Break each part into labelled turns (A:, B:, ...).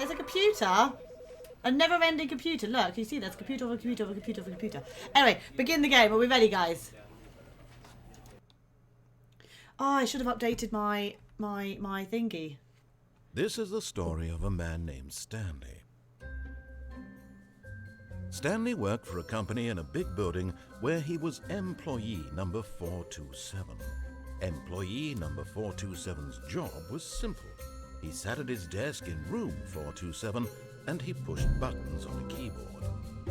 A: there's a computer. A never-ending computer. Look, you see there's computer over computer over computer over computer. Anyway, begin the game. Are we ready, guys? Oh, I should have updated my thingy.
B: This is the story of a man named Stanley. Stanley worked for a company in a big building where he was employee number 427. Employee number 427's job was simple. He sat at his desk in room 427 and he pushed buttons on a keyboard.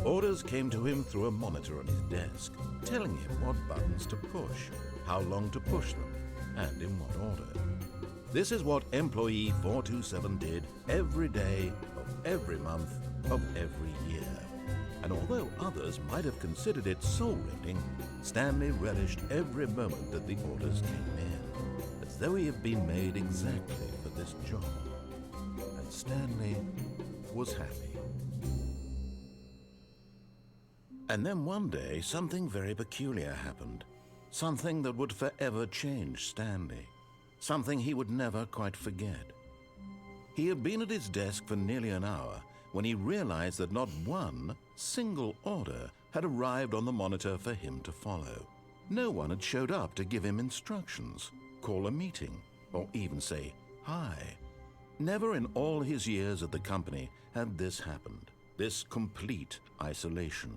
B: Orders came to him through a monitor on his desk, telling him what buttons to push, how long to push them, and in what order. This is what employee 427 did every day of every month of every year. And although others might have considered it soul-rending, Stanley relished every moment that the orders came in, as though he had been made exactly for this job. And Stanley was happy. And then one day, something very peculiar happened. Something that would forever change Stanley. Something he would never quite forget. He had been at his desk for nearly an hour when he realized that not one single order had arrived on the monitor for him to follow. No one had showed up to give him instructions, call a meeting, or even say hi. Never in all his years at the company had this happened, this complete isolation.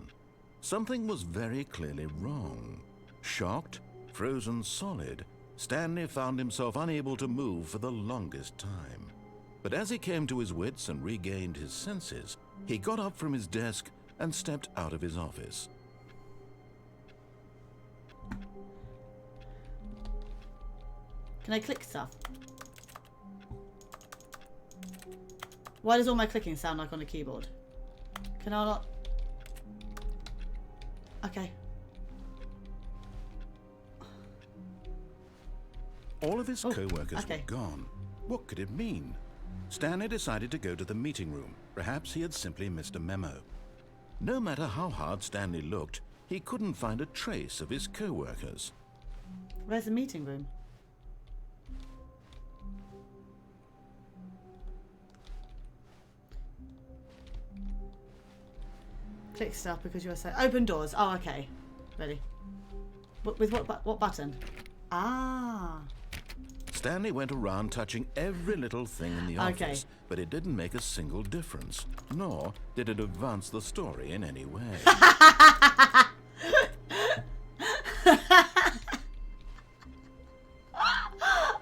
B: Something was very clearly wrong. Shocked, frozen solid, Stanley found himself unable to move for the longest time. But as he came to his wits and regained his senses, he got up from his desk and stepped out of his office.
A: Can I click stuff? Why does all my clicking sound like on a keyboard? Can I not? Okay.
B: All of his co-workers were gone. What could it mean? Stanley decided to go to the meeting room. Perhaps he had simply missed a memo. No matter how hard Stanley looked, he couldn't find a trace of his co-workers.
A: Where's the meeting room? Click stuff because you're so... Open doors. Oh, okay. Ready. With what button? Ah.
B: Stanley went around touching every little thing in the office, but it didn't make a single difference, nor did it advance the story in any way.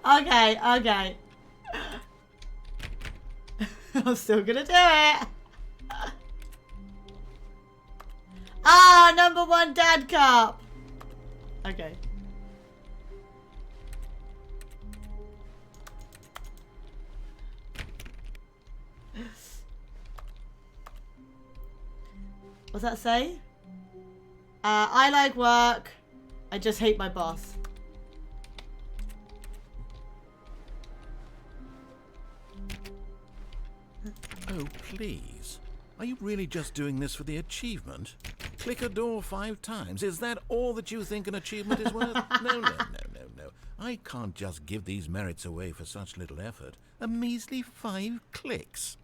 A: Okay. I'm still gonna do it. Ah, #1 dad cup. Okay. What's that say? I like work. I just hate my boss.
B: Oh, please. Are you really just doing this for the achievement? Click a door 5 times. Is that all that you think an achievement is worth? No. I can't just give these merits away for such little effort. A measly 5 clicks.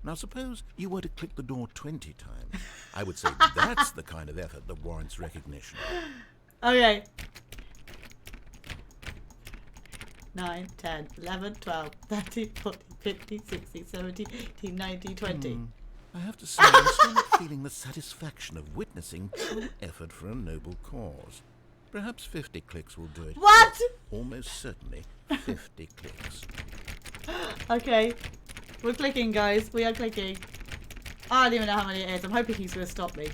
B: Now suppose you were to click the door 20 times. I would say that's the kind of effort that warrants recognition.
A: Okay. 9, 10, 11, 12, 13, 14, 15, 16, 17, 18, 19, 20.
B: I have to say, I'm still not feeling the satisfaction of witnessing true effort for a noble cause. Perhaps 50 clicks will do it.
A: What?
B: Yes, almost certainly 50 clicks.
A: Okay. We're clicking, guys. We are clicking. I don't even know how many it is. I'm hoping he's going to stop me.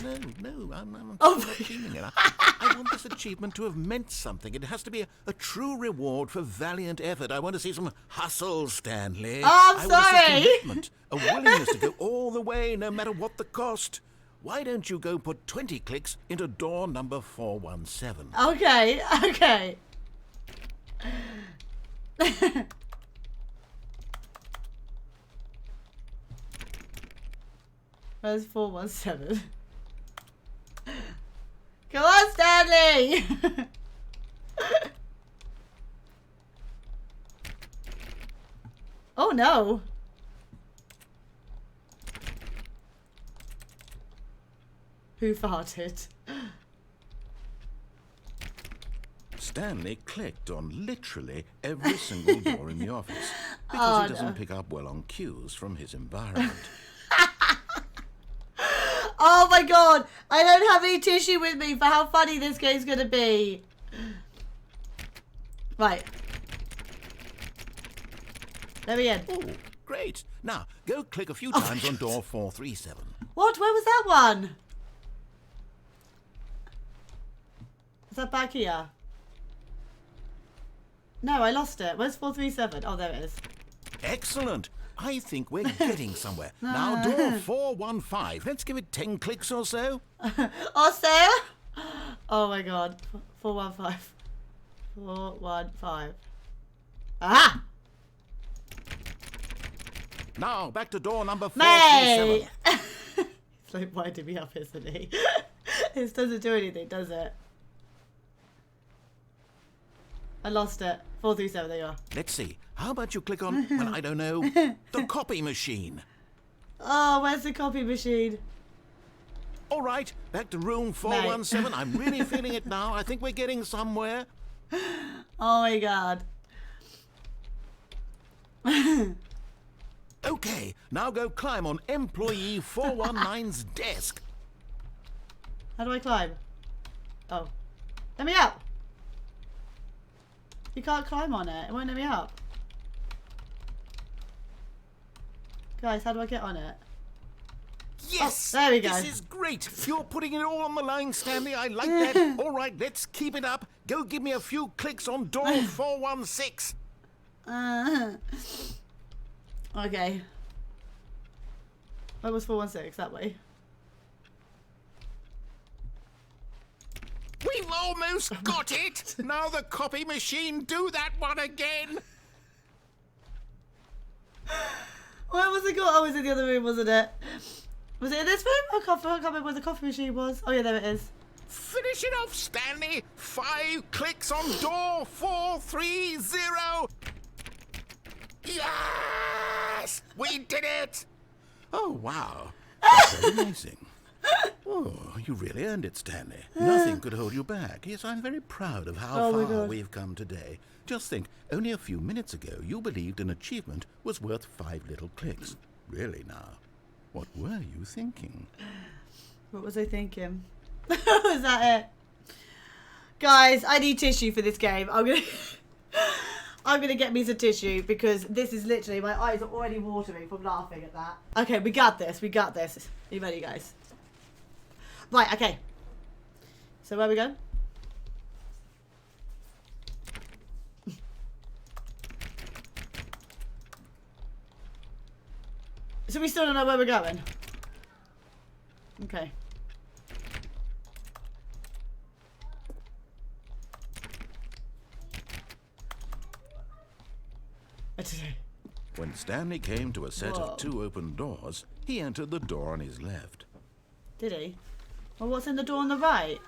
B: No, I'm not achieving it. I want this achievement to have meant something. It has to be a true reward for valiant effort. I want to see some hustle, Stanley.
A: Oh, I'm sorry.
B: I want to see commitment, a willingness to go all the way, no matter what the cost. Why don't you go put 20 clicks into door number 417?
A: Okay. Where's 417? Come on, Stanley! Oh no. Who farted?
B: Stanley clicked on literally every single door in the office because he doesn't pick up well on cues from his environment.
A: Oh my god! I don't have any tissue with me for how funny this game's gonna be. Right. Let me in.
B: Oh, great. Now, go click a few times on door 437.
A: What? Where was that one? Is that back here? No, I lost it. Where's 437? Oh, there it is.
B: Excellent. I think we're getting somewhere. Now, door 415. Let's give it 10 clicks or so.
A: Oh, Sarah? Oh my god. 415. 415. Aha!
B: Now, back to door number 437.
A: Mate! It's like winding me up, isn't he? This doesn't do anything, does it? I lost it. 437, there you are.
B: Let's see. How about you click on, well, I don't know, the copy machine.
A: Oh, where's the copy machine?
B: All right, back to room 417. I'm really feeling it now. I think we're getting somewhere.
A: Oh my god.
B: Okay, now go climb on employee 419's desk.
A: How do I climb? Oh. Let me up! You can't climb on it. It won't let me up. Guys, how do I get on it?
B: Yes!
A: Oh, there we go.
B: This is great. You're putting it all on the line, Stanley. I like that. All right, let's keep it up. Go give me a few clicks on door 416.
A: Okay. Where was 416? That way.
B: We've almost got it. Now the copy machine, do that one again.
A: Where was it gone? Oh, it was in the other room, wasn't it? Was it in this room? I can't remember where the coffee machine was. Oh yeah, there it is.
B: Finish it off, Stanley. 5 clicks on door 430. Yes! We did it! Oh, wow. Very amazing. Oh, you really earned it, Stanley. Nothing could hold you back. Yes, I'm very proud of how far we've come today. Just think, only a few minutes ago, you believed an achievement was worth 5 little clicks. Really now, what were you thinking?
A: What was I thinking? Was that it? Guys, I need tissue for this game. I'm gonna get me some tissue because this is literally, my eyes are already watering from laughing at that. Okay, we got this. We got this. Are you ready, guys? Right, okay. So where are we going? So we still don't know where we're going. Okay.
B: When Stanley came to a set of 2 open doors, he entered the door on his left.
A: Did he? Well, what's in the door on the right?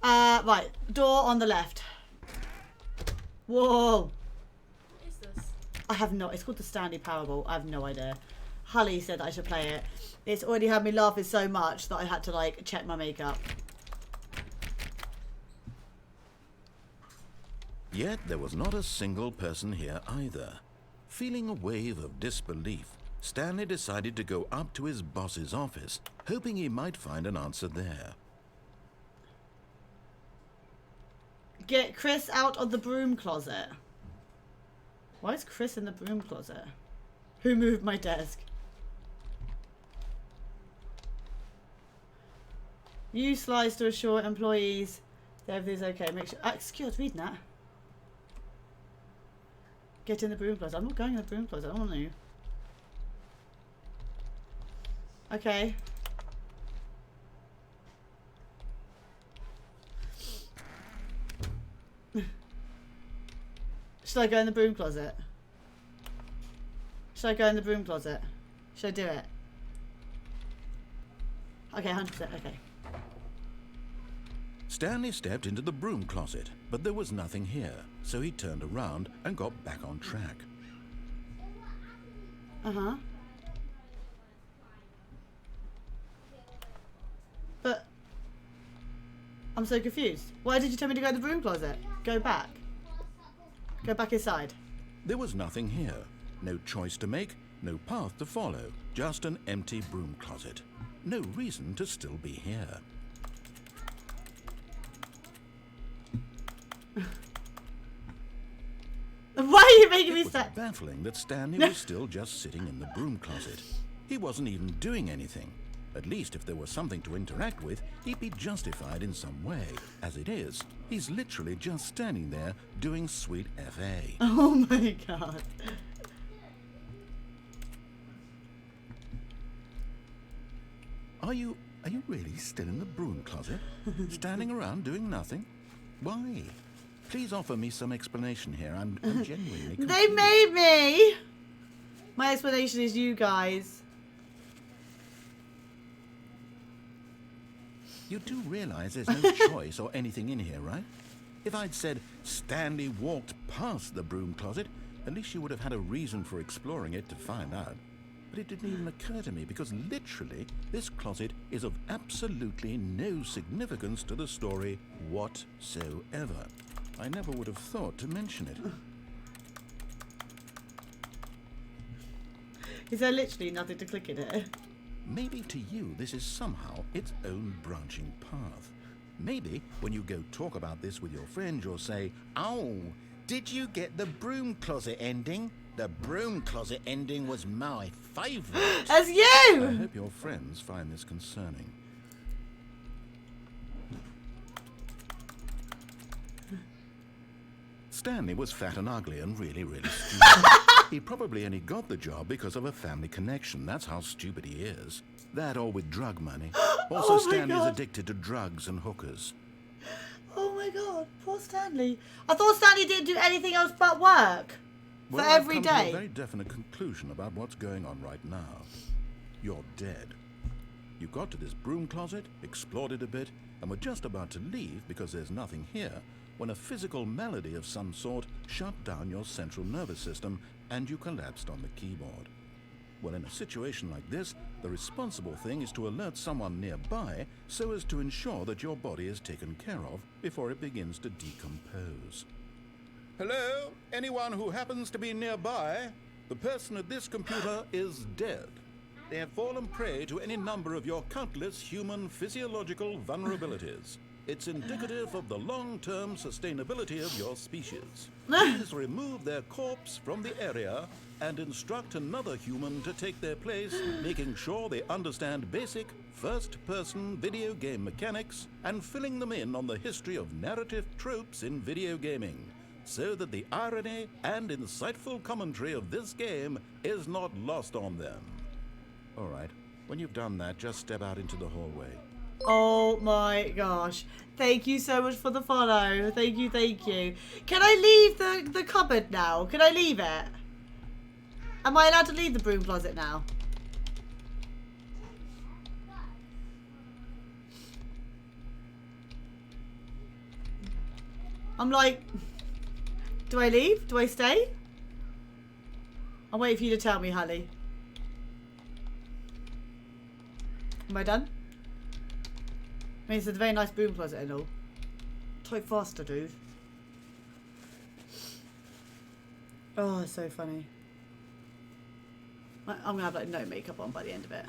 A: Right. Door on the left. Whoa.
C: What is this?
A: I have no... It's called the Stanley Parable. I have no idea. Holly said that I should play it. It's already had me laughing so much that I had to, like, check my makeup.
B: Yet there was not a single person here either. Feeling a wave of disbelief, Stanley decided to go up to his boss's office, hoping he might find an answer there.
A: Get Chris out of the broom closet. Why is Chris in the broom closet? Who moved my desk? Use slides to assure employees that everything's okay. Make sure... excuse, I was reading that. Get in the broom closet. I'm not going in the broom closet. I don't want to. Okay. Should I go in the broom closet? Should I go in the broom closet? Should I do it? Okay, 100%. Okay.
B: Stanley stepped into the broom closet, but there was nothing here, so he turned around and got back on track.
A: Uh-huh. But I'm so confused. Why did you tell me to go to the broom closet? Go back. Go back inside.
B: There was nothing here. No choice to make, no path to follow. Just an empty broom closet. No reason to still be here.
A: Why are you making me
B: It was
A: sad?
B: baffling that Stanley was still just sitting in the broom closet. He wasn't even doing anything. At least if there was something to interact with, he'd be justified in some way. As it is, he's literally just standing there doing sweet FA.
A: Oh my god.
B: Are you really still in the broom closet? Standing around doing nothing? Why? Please offer me some explanation here. I'm genuinely confused.
A: They made me! My explanation is you guys.
B: You do realize there's no choice or anything in here, right? If I'd said Stanley walked past the broom closet, at least you would have had a reason for exploring it to find out. But it didn't even occur to me because literally this closet is of absolutely no significance to the story whatsoever. I never would have thought to mention it.
A: Is there literally nothing to click in here?
B: Maybe to you this is somehow its own branching path. Maybe when you go talk about this with your friend, you'll say, "Oh, did you get the broom closet ending? The broom closet ending was my favourite."
A: As
B: I
A: you!
B: hope your friends find this concerning. Stanley was fat and ugly and really, really stupid. He probably only got the job because of a family connection. That's how stupid he is. That or with drug money. Also,
A: Oh my
B: Stanley's
A: God.
B: addicted to drugs and hookers.
A: Oh my god, poor Stanley. I thought Stanley didn't do anything else but work. For
B: I've
A: every
B: come to
A: day.
B: a very definite conclusion about what's going on right now. You're dead. You got to this broom closet, explored it a bit, and were just about to leave because there's nothing here when a physical malady of some sort shut down your central nervous system and you collapsed on the keyboard. Well, in a situation like this, the responsible thing is to alert someone nearby so as to ensure that your body is taken care of before it begins to decompose. Hello? Anyone who happens to be nearby? The person at this computer is dead. They have fallen prey to any number of your countless human physiological vulnerabilities. It's indicative of the long-term sustainability of your species. Please remove their corpse from the area and instruct another human to take their place, making sure they understand basic first-person video game mechanics and filling them in on the history of narrative tropes in video gaming, so that the irony and insightful commentary of this game is not lost on them. All right, when you've done that, just step out into the hallway.
A: Oh my gosh. Thank you so much for the follow. Thank you, thank you. Can I leave the cupboard now? Can I leave it? Am I allowed to leave the broom closet now? I'm like, do I leave? Do I stay? I'm waiting for you to tell me, Holly. Am I done? I mean, it's a very nice broom closet and all. Type faster, dude. Oh, it's so funny. I'm gonna have like no makeup on by the end of it.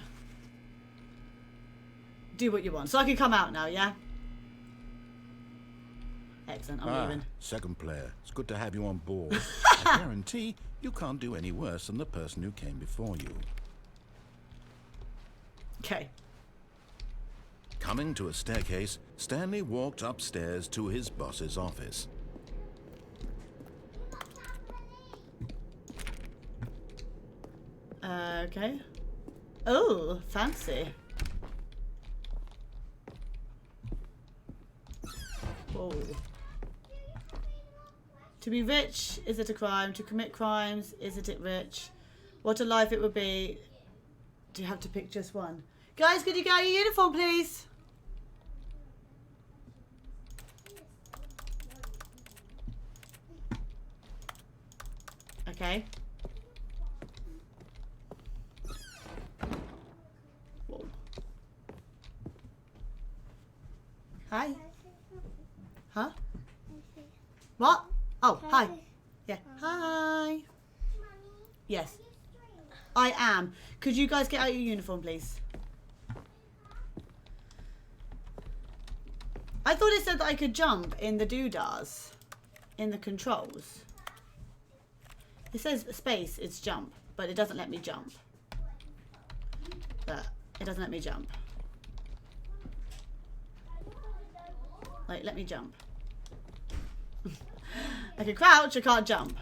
A: Do what you want. So I can come out now, yeah? Excellent, I'm leaving.
B: Second player. It's good to have you on board. I guarantee you can't do any worse than the person who came before you.
A: Okay.
B: Coming to a staircase, Stanley walked upstairs to his boss's office.
A: Okay. Oh, fancy. Whoa. To be rich, is it a crime? To commit crimes, isn't it rich? What a life it would be. Do you have to pick just one? Guys, could you get out your uniform, please? Okay. Whoa. Hi. Huh? What? Oh, hi. Yeah. Hi. Yes. I am. Could you guys get out your uniform, please? I thought it said that I could jump in the doodahs, in the controls. It says space, it's jump, but it doesn't let me jump. But it doesn't let me jump. Like, let me jump. I can crouch, I can't jump.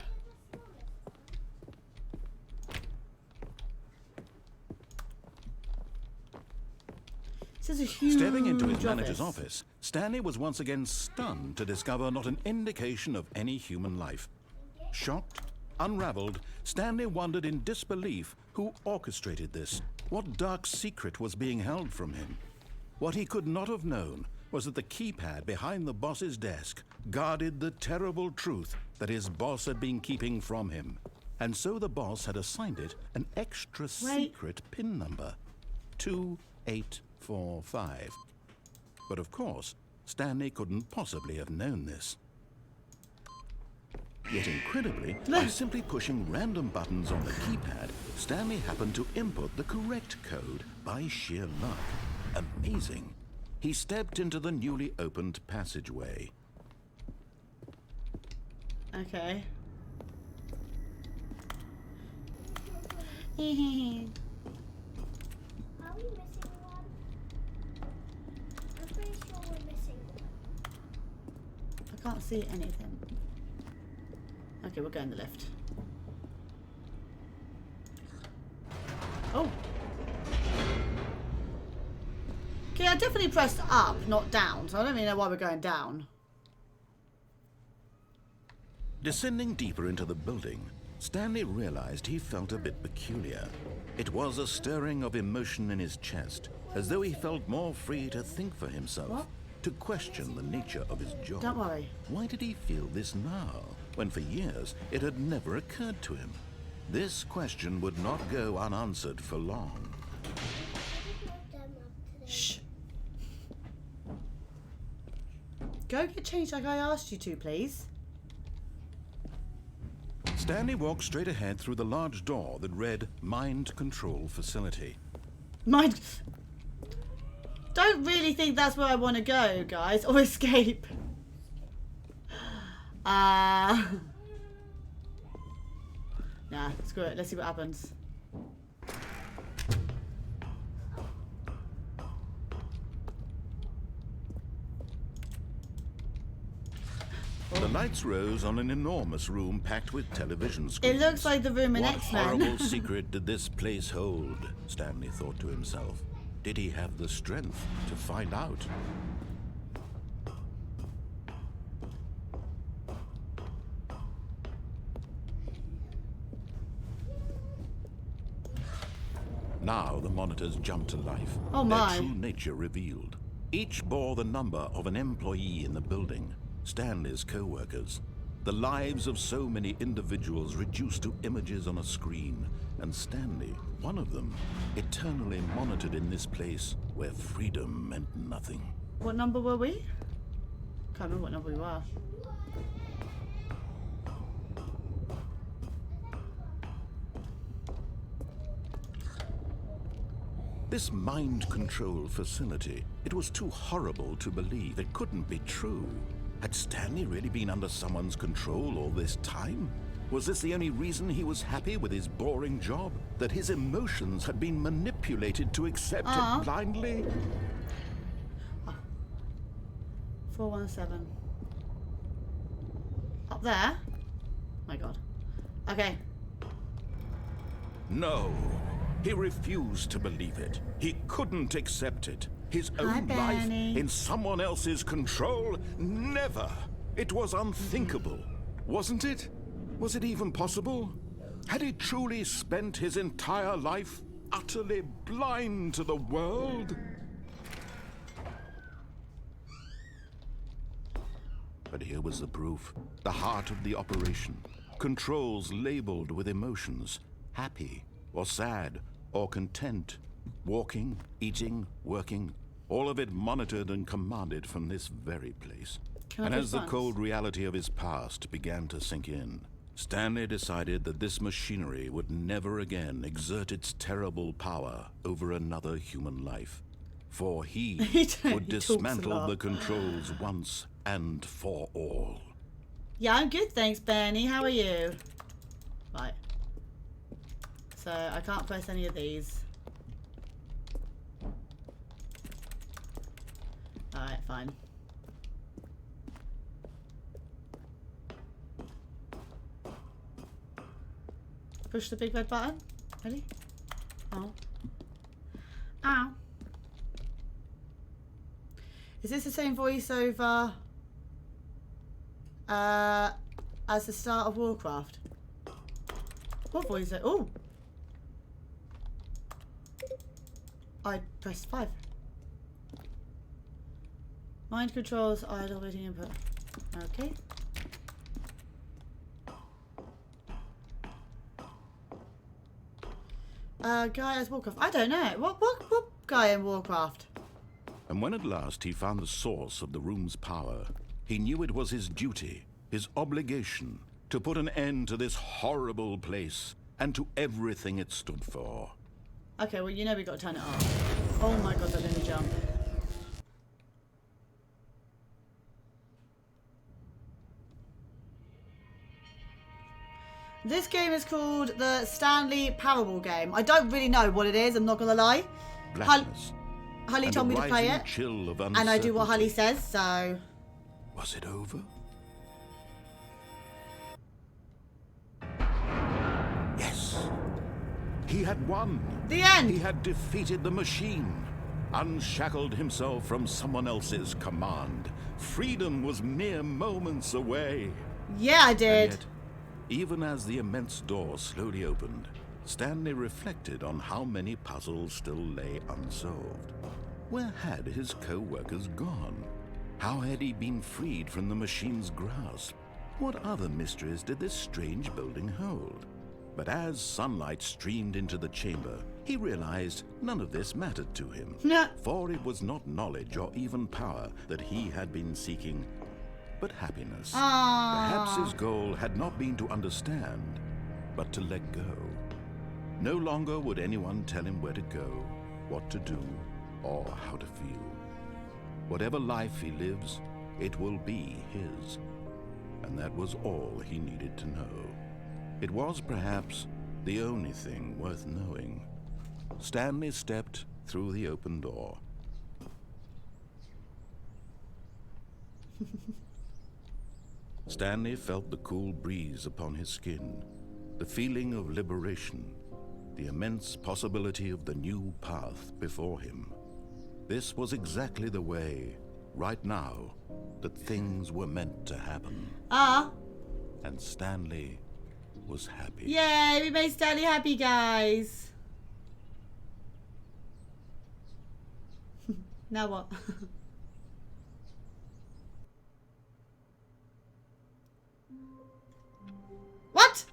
A: This is a huge
B: Stepping into his manager's office, Stanley was once again stunned to discover not an indication of any human life. Shocked, unraveled, Stanley wondered in disbelief who orchestrated this. What dark secret was being held from him? What he could not have known was that the keypad behind the boss's desk guarded the terrible truth that his boss had been keeping from him. And so the boss had assigned it an extra secret PIN number. 2845. But of course, Stanley couldn't possibly have known this. Yet incredibly, by simply pushing random buttons on the keypad, Stanley happened to input the correct code by sheer luck. Amazing. He stepped into the newly opened passageway.
A: Okay.
D: Are we missing one? I'm pretty sure we're missing one.
A: I can't see anything. Okay, we'll go in the lift. Oh. Okay, I definitely pressed up, not down, so I don't really know why we're going down.
B: Descending deeper into the building, Stanley realized he felt a bit peculiar. It was a stirring of emotion in his chest, as though he felt more free to think for himself,
A: What?
B: to question the nature of his job.
A: Don't worry.
B: Why did he feel this now, when for years it had never occurred to him? This question would not go unanswered for long.
A: Shh. Go get changed like I asked you to, please.
B: Stanley walked straight ahead through the large door that read Mind Control Facility.
A: Mind. Don't really think that's where I want to go, guys. Or escape. Nah, screw it. Let's see what happens.
B: The lights rose on an enormous room packed with television screens.
A: It looks like the room in
B: What
A: X-Men.
B: horrible secret did this place hold? Stanley thought to himself. Did he have the strength to find out? Now the monitors jumped to life.
A: Oh my.
B: Their true nature revealed. Each bore the number of an employee in the building. Stanley's co-workers. The lives of so many individuals reduced to images on a screen. And Stanley, one of them, eternally monitored in this place where freedom meant nothing.
A: What number were we? Can't remember what number we were.
B: This mind control facility, it was too horrible to believe. It couldn't be true. Had Stanley really been under someone's control all this time? Was this the only reason he was happy with his boring job? That his emotions had been manipulated to accept it blindly?
A: 417. Up there? My God. Okay.
B: No. He refused to believe it. He couldn't accept it. His
A: Hi,
B: own life
A: Benny.
B: in someone else's control? Never. It was unthinkable. Wasn't it? Was it even possible? Had he truly spent his entire life utterly blind to the world? But here was the proof. The heart of the operation. controls labeled with emotions, happy or sad or content, walking, eating, working, all of it monitored and commanded from this very place. And as the cold reality of his past began to sink in, Stanley decided that this machinery would never again exert its terrible power over another human life. For he would dismantle the controls once and for all.
A: Yeah, I'm good, thanks, Bernie. How are you? Right. So, I can't press any of these. Alright, fine. Push the big red button. Ready? Oh. Ow. Is this the same voiceover as the start of Warcraft? What voiceover? Oh! I pressed 5. Mind controls, idle waiting input. Okay. Guy as Warcraft. I don't know. What guy in Warcraft?
B: And when at last he found the source of the room's power, he knew it was his duty, his obligation, to put an end to this horrible place and to everything it stood for.
A: Okay, well, you know we got to turn it off. Oh my god, that made me jump. This game is called the Stanley Parable game. I don't really know what it is, I'm not gonna lie.
B: Blackness.
A: Hully told me to play it,
B: Chill of
A: and I do what Hully says, so...
B: Was it over? Yes. He had won.
A: The end!
B: He had defeated the machine, unshackled himself from someone else's command. Freedom was mere moments away.
A: Yeah, I did.
B: And yet, even as the immense door slowly opened, Stanley reflected on how many puzzles still lay unsolved. Where had his co-workers gone? How had he been freed from the machine's grasp? What other mysteries did this strange building hold? But as sunlight streamed into the chamber, he realized none of this mattered to him. For it was not knowledge or even power that he had been seeking, but happiness. Perhaps his goal had not been to understand, but to let go. No longer would anyone tell him where to go, what to do, or how to feel. Whatever life he lives, it will be his. And that was all he needed to know. It was perhaps the only thing worth knowing. Stanley stepped through the open door. Stanley felt the cool breeze upon his skin, the feeling of liberation, the immense possibility of the new path before him. This was exactly the way, right now, that things were meant to happen. And Stanley was happy.
A: Yay, we made Stanley happy, guys. Now what? What?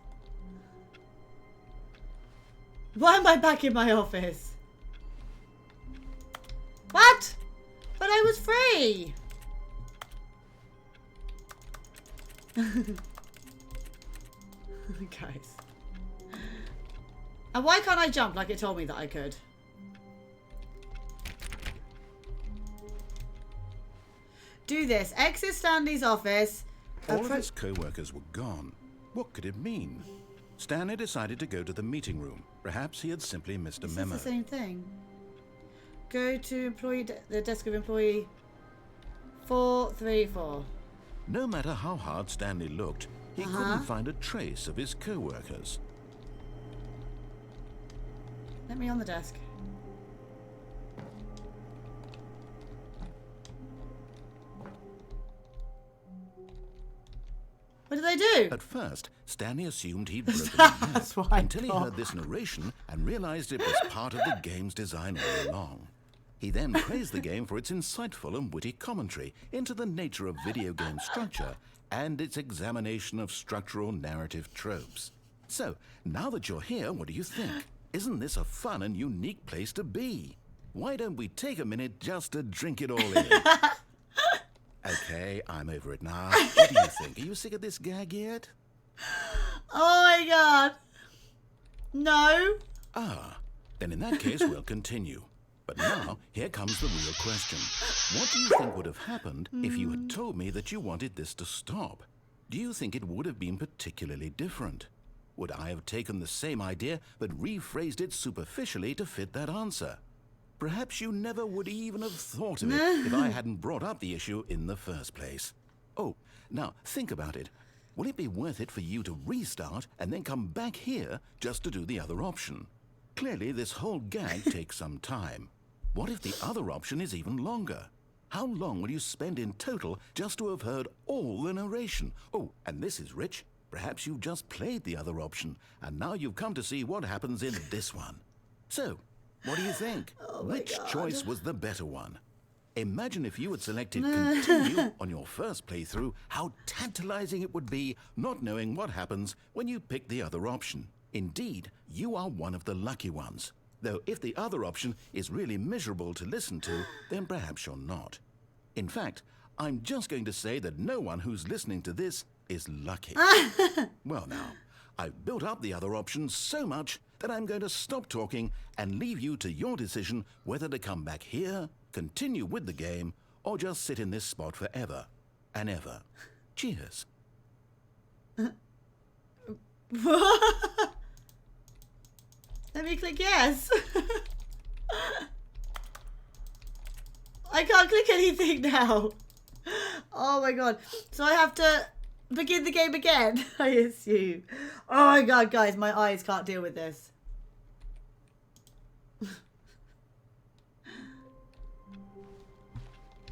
A: Why am I back in my office? What? But I was free. Guys. And why can't I jump like it told me that I could? Do this. Exit Stanley's office.
B: All of his co-workers were gone. What could it mean? Stanley decided to go to the meeting room. Perhaps he had simply missed a memo.
A: It's the same thing. Go to employee the desk of employee 434.
B: No matter how hard Stanley looked, he couldn't find a trace of his co-workers.
A: Let me on the desk. What did they do?
B: At first, Stanley assumed he'd broken
A: That's
B: the
A: what I
B: until he
A: thought.
B: heard this narration and realized it was part of the game's design all along. He then praised the game for its insightful and witty commentary into the nature of video game structure and its examination of structural narrative tropes. So, now that you're here, what do you think? Isn't this a fun and unique place to be? Why don't we take a minute just to drink it all in? Okay, I'm over it now. What do you think? Are you sick of this gag yet?
A: Oh my god. No.
B: Ah, then in that case, we'll continue. But now, here comes the real question. What do you think would have happened if you had told me that you wanted this to stop? Do you think it would have been particularly different? Would I have taken the same idea but rephrased it superficially to fit that answer? Perhaps you never would even have thought of it if I hadn't brought up the issue in the first place. Oh, now think about it. Will it be worth it for you to restart and then come back here just to do the other option? Clearly, this whole gag takes some time. What if the other option is even longer? How long will you spend in total just to have heard all the narration? Oh, and this is rich. Perhaps you've just played the other option, and now you've come to see what happens in this one. So, what do you think? Which choice was the better one? Imagine if you had selected continue on your first playthrough, how tantalizing it would be not knowing what happens when you pick the other option. Indeed, you are one of the lucky ones. Though if the other option is really miserable to listen to, then perhaps you're not. In fact, I'm just going to say that no one who's listening to this is lucky. Well now, I've built up the other options so much that I'm going to stop talking and leave you to your decision whether to come back here, continue with the game, or just sit in this spot forever and ever. Cheers.
A: Let me click yes. I can't click anything now. Oh my god. So I have to begin the game again, I assume. Oh my god, guys, my eyes can't deal with this.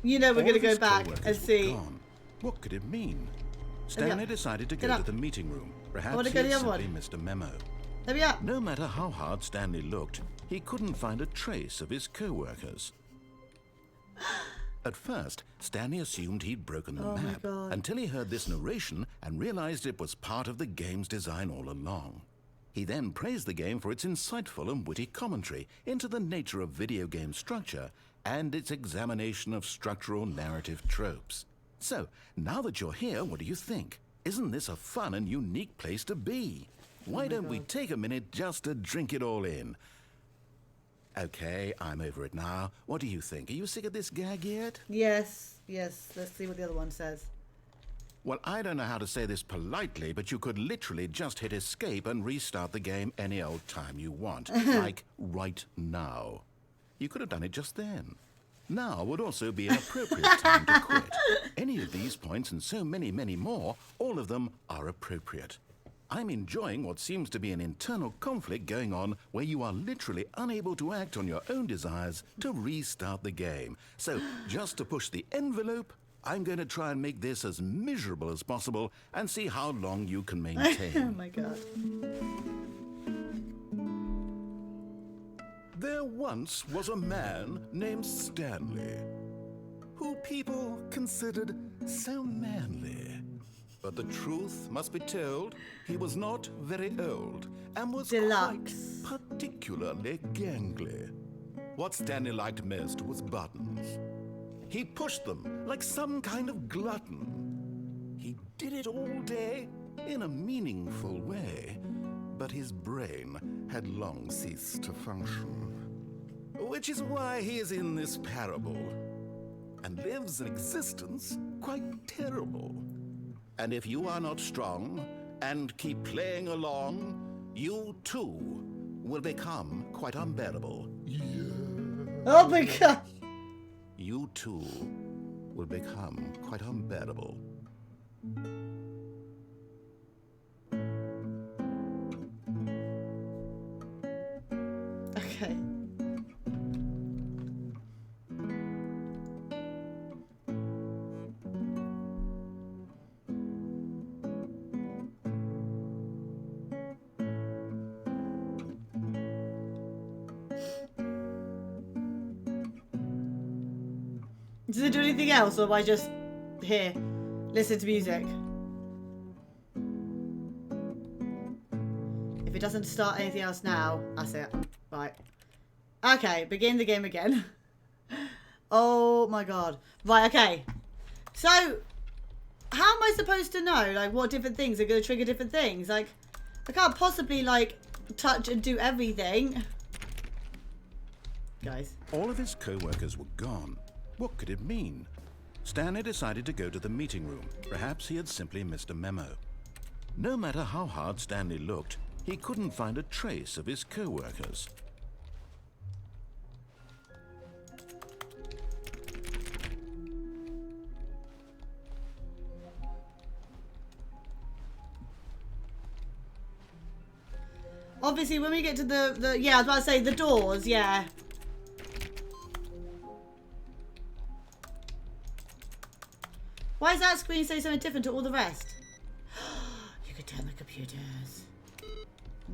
A: You know we're going to go back and see.
B: What could it mean? Stanley decided to go to the meeting room. Perhaps he had simply missed a memo.
A: Let me up.
B: No matter how hard Stanley looked, he couldn't find a trace of his co-workers. At first, Stanley assumed he'd broken the map until he heard this narration and realized it was part of the game's design all along. He then praised the game for its insightful and witty commentary into the nature of video game structure and its examination of structural narrative tropes. So, now that you're here, what do you think? Isn't this a fun and unique place to be? Why don't we take a minute just to drink it all in? Okay, I'm over it now. What do you think? Are you sick of this gag yet?
A: Yes, yes. Let's see what the other one says.
B: Well, I don't know how to say this politely, but you could literally just hit escape and restart the game any old time you want. Like right now. You could have done it just then. Now would also be an appropriate time to quit. Any of these points and so many, many more, all of them are appropriate. I'm enjoying what seems to be an internal conflict going on where you are literally unable to act on your own desires to restart the game. So, just to push the envelope, I'm going to try and make this as miserable as possible and see how long you can maintain.
A: Oh my god.
B: There once was a man named Stanley, who people considered so manly. But the truth must be told, he was not very old and was
A: Deluxe.
B: quite particularly gangly. What Stanley liked most was buttons. He pushed them like some kind of glutton. He did it all day in a meaningful way, but his brain had long ceased to function. Which is why he is in this parable and lives an existence quite terrible. And if you are not strong and keep playing along, you too will become quite unbearable.
A: Oh my god.
B: You too will become quite unbearable.
A: Okay. Does it do anything else, or am I just here? Listen to music. If it doesn't start anything else now, that's it. Right. Okay, begin the game again. Oh my god. Right, okay. So, how am I supposed to know, like, what different things are going to trigger different things? Like, I can't possibly, like, touch and do everything. Guys.
B: All of his co-workers were gone. What could it mean? Stanley decided to go to the meeting room. Perhaps he had simply missed a memo. No matter how hard Stanley looked, he couldn't find a trace of his co-workers.
A: Obviously, when we get to yeah, I was about to say the doors, yeah. Why does that screen say something different to all the rest? You could turn the computers.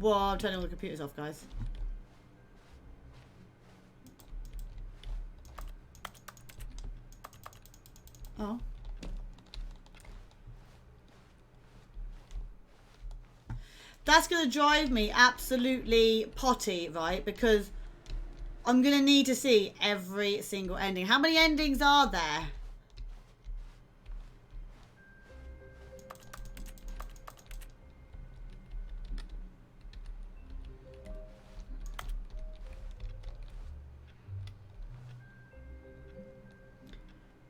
A: Whoa, I'm turning all the computers off, guys. Oh. That's going to drive me absolutely potty, right? Because I'm going to need to see every single ending. How many endings are there?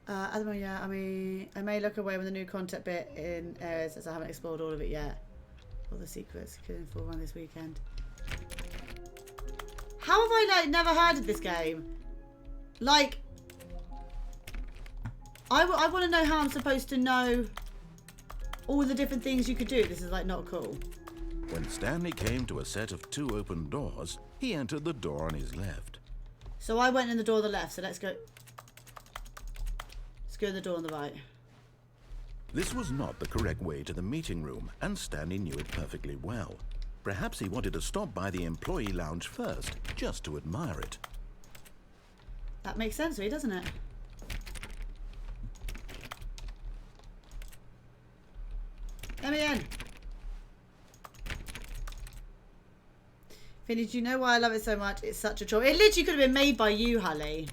A: At the moment, yeah, I mean, I may look away when the new content bit in airs, as I haven't explored all of it yet. All the secrets could fall around this weekend. How have I, like, never heard of this game? Like, I want to know how I'm supposed to know all the different things you could do. This is, like, not cool.
B: When Stanley came to a set of 2 open doors, he entered the door on his left.
A: So I went in the door on the left, so let's go. Let's go in the door on the right.
B: This was not the correct way to the meeting room, and Stanley knew it perfectly well. Perhaps he wanted to stop by the employee lounge first, just to admire it.
A: That makes sense, really, doesn't it? Let me in. Finny, do you know why I love it so much? It's such a joy. It literally could have been made by you, Holly.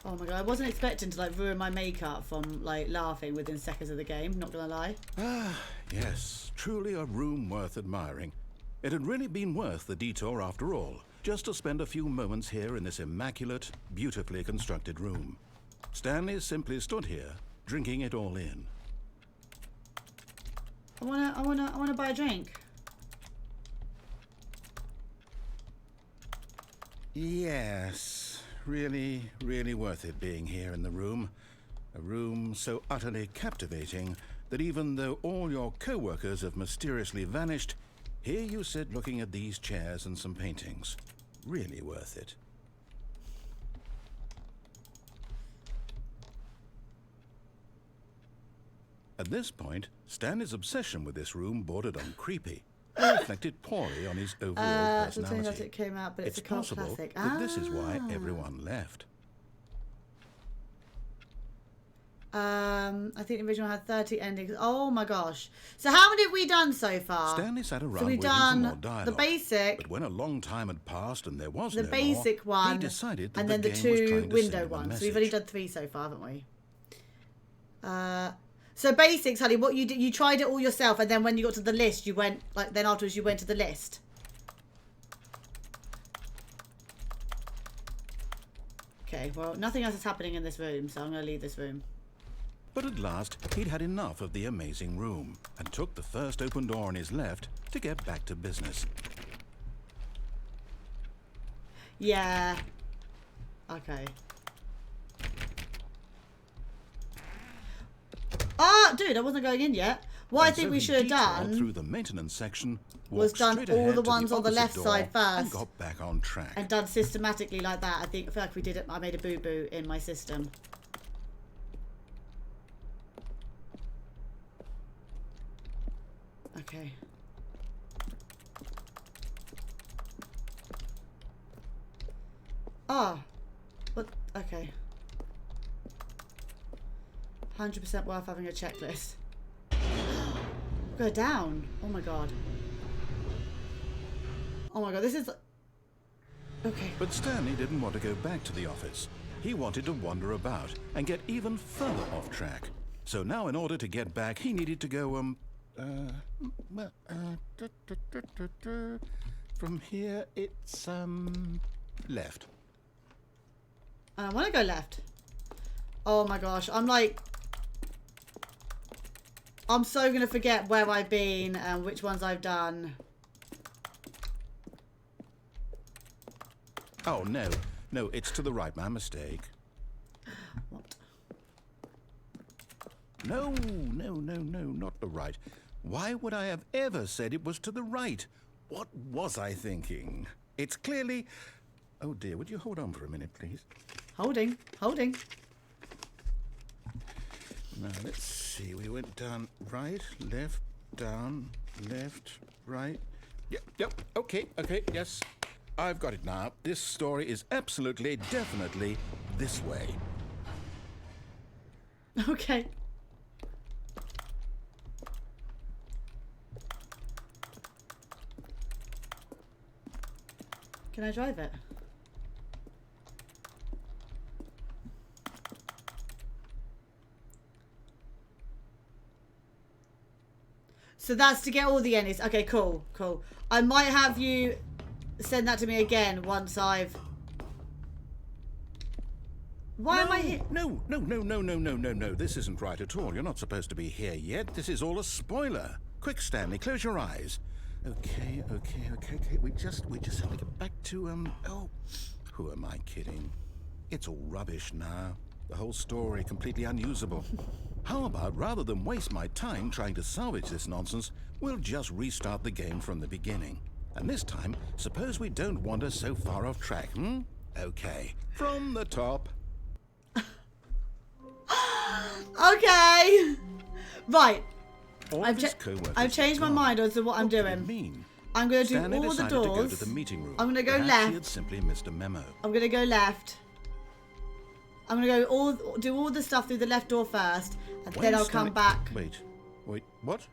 A: Oh my god, I wasn't expecting to, like, ruin my makeup from, like, laughing within seconds of the game, not gonna lie.
B: Ah, yes, truly a room worth admiring. It had really been worth the detour after all, just to spend a few moments here in this immaculate, beautifully constructed room. Stanley simply stood here, drinking it all in.
A: I wanna buy a drink.
B: Yes, really, really worth it being here in the room. A room so utterly captivating that even though all your co-workers have mysteriously vanished, here you sit looking at these chairs and some paintings. Really worth it. At this point, Stanley's obsession with this room bordered on creepy. It reflected poorly on his overall personality.
A: That it came out, but it's a cult
B: possible
A: classic.
B: that this is why everyone left.
A: I think the original had 30 endings. Oh my gosh. So how many have we done so far?
B: Stanley sat around
A: so we've
B: waiting
A: done
B: for more dialogue.
A: the basic,
B: But when a long time had passed and there was
A: the
B: no
A: basic
B: more,
A: one,
B: he decided that
A: and then the
B: game was
A: two
B: trying to
A: window
B: send him a
A: ones. So
B: message.
A: we've only done 3 so far, haven't we? So basics, honey, what you did, you tried it all yourself, and then when you got to the list, you went, like, then afterwards you went to the list. Okay, well, nothing else is happening in this room, so I'm going to leave this room.
B: But at last, he'd had enough of the amazing room and took the first open door on his left to get back to business.
A: Yeah. Okay. Ah, dude, I wasn't going in yet. What I think we should have done
B: through the maintenance section,
A: was done all the ones on the left side
B: and
A: first,
B: got back on track.
A: and done systematically like that. I feel like we did it. I made a boo-boo in my system. Okay. Ah. What? Okay. 100% worth having a checklist. Go down. Oh my god. Oh my god, this is... Okay.
B: But Stanley didn't want to go back to the office. He wanted to wander about and get even further off track. So now in order to get back, he needed to go, from here, it's, left.
A: I want to go left. Oh my gosh, I'm like... I'm so going to forget where I've been and which ones I've done.
B: Oh, no. No, it's to the right. My mistake.
A: What?
B: No, not the right. Why would I have ever said it was to the right? What was I thinking? It's clearly... Oh dear, would you hold on for a minute, please?
A: Holding.
B: Now, let's see. We went down right, left, down, left, right. Yep, okay, yes. I've got it now. This story is absolutely, definitely this way.
A: Okay. Can I drive it? So that's to get all the endings. Okay, cool. I might have you send that to me again once I've... Why am I here?
B: No. This isn't right at all. You're not supposed to be here yet. This is all a spoiler. Quick, Stanley, close your eyes. Okay. We just have to get back to, oh, who am I kidding? It's all rubbish now. The whole story completely unusable. How about, rather than waste my time trying to salvage this nonsense, we'll just restart the game from the beginning. And this time, suppose we don't wander so far off track, Okay, from the top.
A: Okay. Right.
B: I've
A: changed my mind as to what I'm doing. I'm going to do all the doors.
B: To go to the meeting room.
A: I'm going to go
B: Perhaps
A: left.
B: He had simply missed a memo.
A: I'm going to go left. I'm going to do all the stuff through the left door first, and then I'll come back.
B: Wait, what?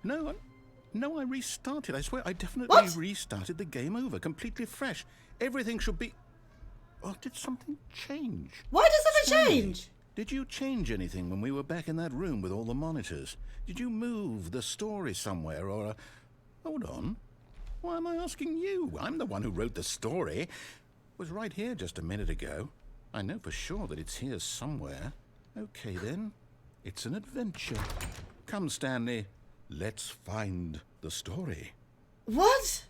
B: No, I restarted. I swear, I definitely restarted the game over, completely fresh. Everything should be... Oh, did something change?
A: Why does something change?
B: Did you change anything when we were back in that room with all the monitors? Did you move the story somewhere or... Hold on. Why am I asking you? I'm the one who wrote the story. It was right here just a minute ago. I know for sure that it's here somewhere. Okay, then. It's an adventure. Come, Stanley. Let's find the story.
A: What?